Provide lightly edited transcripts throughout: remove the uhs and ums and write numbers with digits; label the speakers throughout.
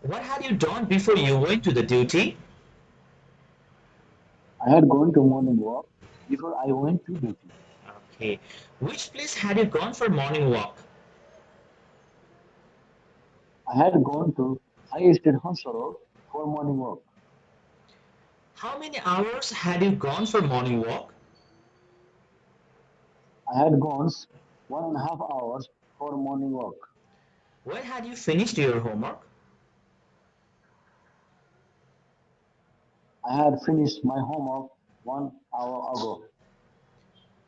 Speaker 1: What had you done before you went to the duty?
Speaker 2: I had gone to morning walk before I went to duty.
Speaker 1: Okay. Which place had you gone for morning walk?
Speaker 2: I had gone to High State Hospital for morning walk.
Speaker 1: How many hours had you gone for morning walk?
Speaker 2: I had gone 1.5 hours for morning walk.
Speaker 1: When had you finished your homework?
Speaker 2: I had finished my homework 1 hour ago.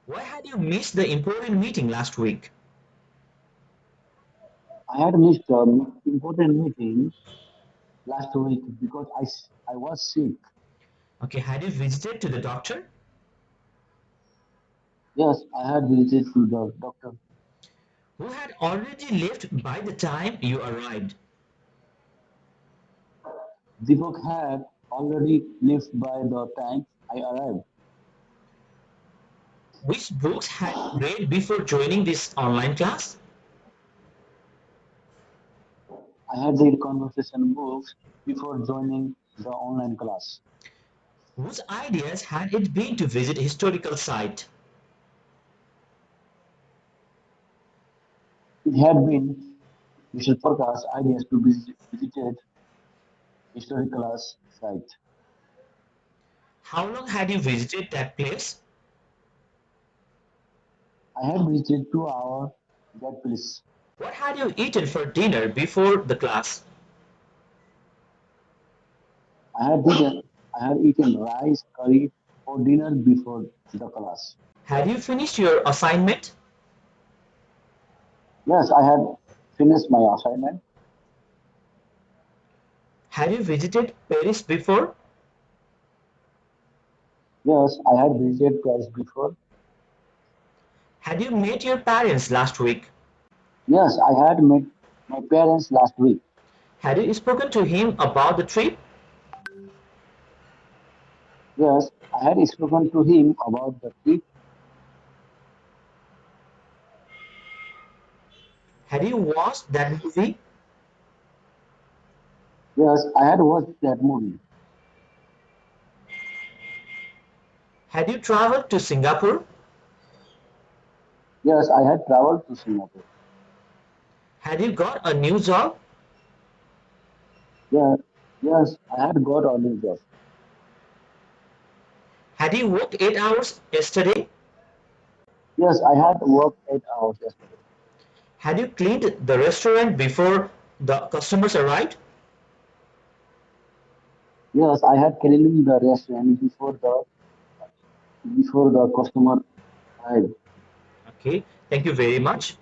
Speaker 1: Why had you missed the important meeting last week?
Speaker 2: I had missed an important meeting last week because I was sick.
Speaker 1: Okay, had you visited to the doctor?
Speaker 2: Yes, I had visited to the doctor.
Speaker 1: Who had already left by the time you arrived?
Speaker 2: Deepak had already left by the time I arrived.
Speaker 1: Which books had you read before joining this online class?
Speaker 2: I had read conversation books before joining the online class.
Speaker 1: Whose ideas had it been to visit historical site?
Speaker 2: It had been Mr. Prakash ideas to visit historical class site.
Speaker 1: How long had you visited that place?
Speaker 2: I had visited 2 hours that place.
Speaker 1: What had you eaten for dinner before the class?
Speaker 2: I had eaten I had eaten rice curry for dinner before the class.
Speaker 1: Had you finished your assignment?
Speaker 2: Yes, I had finished my assignment.
Speaker 1: Had you visited Paris before?
Speaker 2: Yes, I had visited Paris before.
Speaker 1: Had you met your parents last week?
Speaker 2: Yes, I had met my parents last week.
Speaker 1: Had you spoken to him about the trip?
Speaker 2: Yes, I had spoken to him about the trip.
Speaker 1: Had you watched that movie?
Speaker 2: Yes, I had watched that movie.
Speaker 1: Had you traveled to Singapore?
Speaker 2: Yes, I had traveled to Singapore.
Speaker 1: Had you got a new job?
Speaker 2: Yes, yes, I had got a new job.
Speaker 1: Had you worked 8 hours yesterday?
Speaker 2: Yes, I had worked 8 hours yesterday.
Speaker 1: Had you cleaned the restaurant before the customers arrived?
Speaker 2: Yes, I had cleaned the restaurant before the customer arrived.
Speaker 1: Okay, thank you very much.